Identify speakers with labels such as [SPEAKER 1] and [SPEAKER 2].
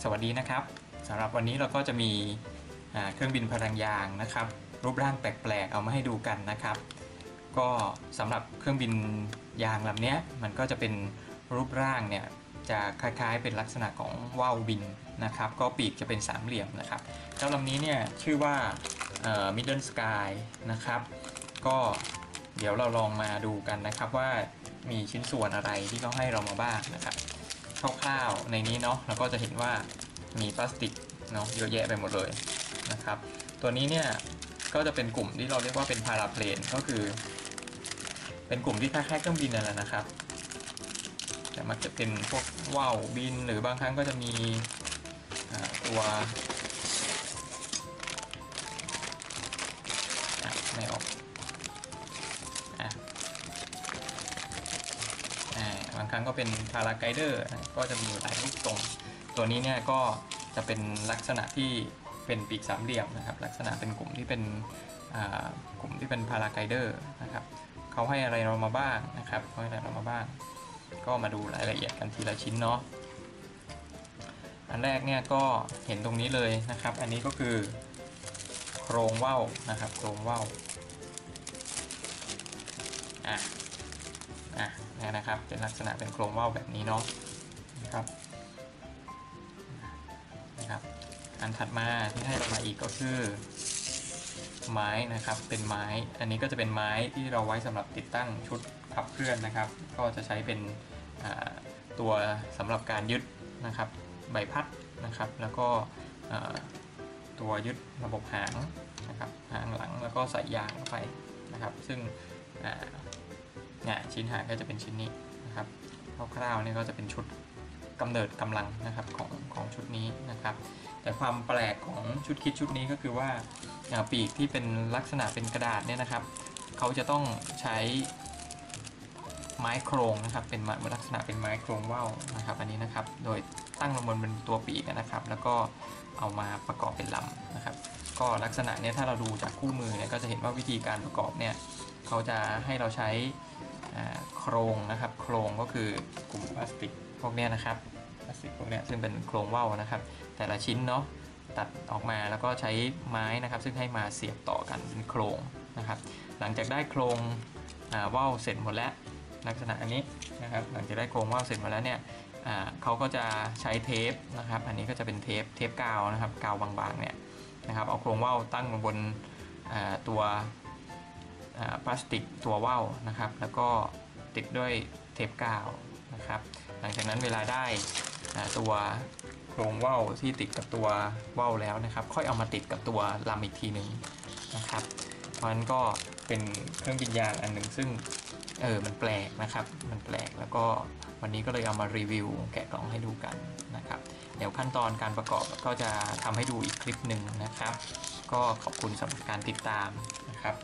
[SPEAKER 1] สวัสดีนะครับสำหรับวันนี้เราก็จะมีเครื่องบินพลังยางนะครับรูปร่างแปลกๆเอามาให้ดูกันนะครับก็สำหรับเครื่องบินยางลำนี้มันก็จะเป็นรูปร่างเนี่ยจะคล้ายๆเป็นลักษณะของว่าวบินนะครับก็ปีกจะเป็นสามเหลี่ยมนะครับเจ้าลำนี้เนี่ยชื่อว่าmiddleSky นะครับก็เดี๋ยวเราลองมาดูกันนะครับว่ามีชิ้นส่วนอะไรที่เขาให้เรามาบ้างนะครับคร่าวๆในนี้เนาะเราก็จะเห็นว่ามีพลาสติกเนาะเยอะแยะไปหมดเลยนะครับตัวนี้เนี่ยก็จะเป็นกลุ่มที่เราเรียกว่าเป็นพาราเพลนก็คือเป็นกลุ่มที่คล้ายๆเครื่องบินนั่นแหละนะครับแต่มักจะเป็นพวกว่าวบินหรือบางครั้งก็จะมีตัวไม่ออกบางครั้งก็เป็นพาราไกเดอร์ก็จะมีหลายรูปทรงตัวนี้เนี่ยก็จะเป็นลักษณะที่เป็นปีกสามเหลี่ยมนะครับลักษณะเป็นกลุ่มที่เป็นพาราไกเดอร์นะครับเขาให้อะไรเรามาบ้างนะครับเขาให้อะไรเรามาบ้างก็มาดูรายละเอียดกันทีละชิ้นเนาะอันแรกเนี่ยก็เห็นตรงนี้เลยนะครับอันนี้ก็คือโครงว่าวนะครับโครงว่าวนี่นะครับเป็นลักษณะเป็นโครงว่าวแบบนี้เนาะนะครับอันถัดมาที่ให้เรามาอีกก็คือไม้นะครับเป็นไม้อันนี้ก็จะเป็นไม้ที่เราไว้สำหรับติดตั้งชุดขับเคลื่อนนะครับก็จะใช้เป็นตัวสำหรับการยึดนะครับใบพัดนะครับแล้วก็ตัวยึดระบบหางนะครับหางหลังแล้วก็ใส่ยางเข้าไปนะครับซึ่งชิ้นหางก็จะเป็นชิ้นนี้นะครับคร่าวๆนี่ก็จะเป็นชุดกำเนิดกำลังนะครับของชุดนี้นะครับแต่ความแปลกของชุดคิดชุดนี้ก็คือว่าปีกที่เป็นลักษณะเป็นกระดาษเนี่ยนะครับเขาจะต้องใช้ไม้โครงนะครับเป็นลักษณะเป็นไม้โครงว่าวนะครับอันนี้นะครับโดยตั้งลงบนเป็นตัวปีกนะครับแล้วก็เอามาประกอบเป็นลำนะครับก็ลักษณะเนี้ยถ้าเราดูจากคู่มือเนี่ยก็จะเห็นว่าวิธีการประกอบเนี่ยเขาจะให้เราใช้โครงนะครับโครงก็คือกลุ่มพลาสติกพวกนี้นะครับพลาสติกพวกนี้ซึ่งเป็นโครงว่าวนะครับแต่ละชิ้นเนาะตัดออกมาแล้วก็ใช้ไม้นะครับซึ่งให้มาเสียบต่อกันเป็นโครงนะครับหลังจากได้โครงว่าวเสร็จหมดแล้วลักษณะอันนี้นะครับหลังจากได้โครงว่าวเสร็จหมดแล้วเนี่ยเขาก็จะใช้เทปนะครับอันนี้ก็จะเป็นเทปกาวนะครับกาวบางๆเนี่ยนะครับเอาโครงว่าวตั้งลงบนตัวพลาสติกตัวว่าวนะครับแล้วก็ติดด้วยเทปกาวนะครับหลังจากนั้นเวลาได้ตัวโครงว่าวที่ติดกับตัวว่าวแล้วนะครับค่อยเอามาติดกับตัวลำอีกทีหนึ่งนะครับเพราะฉะนั้นก็เป็นเครื่องบินยางอันหนึ่งซึ่งมันแปลกนะครับมันแปลกแล้วก็วันนี้ก็เลยเอามารีวิวแกะกล่องให้ดูกันนะครับเดี๋ยวขั้นตอนการประกอบก็จะทำให้ดูอีกคลิปหนึ่งนะครับก็ขอบคุณสำหรับการติดตามนะครับ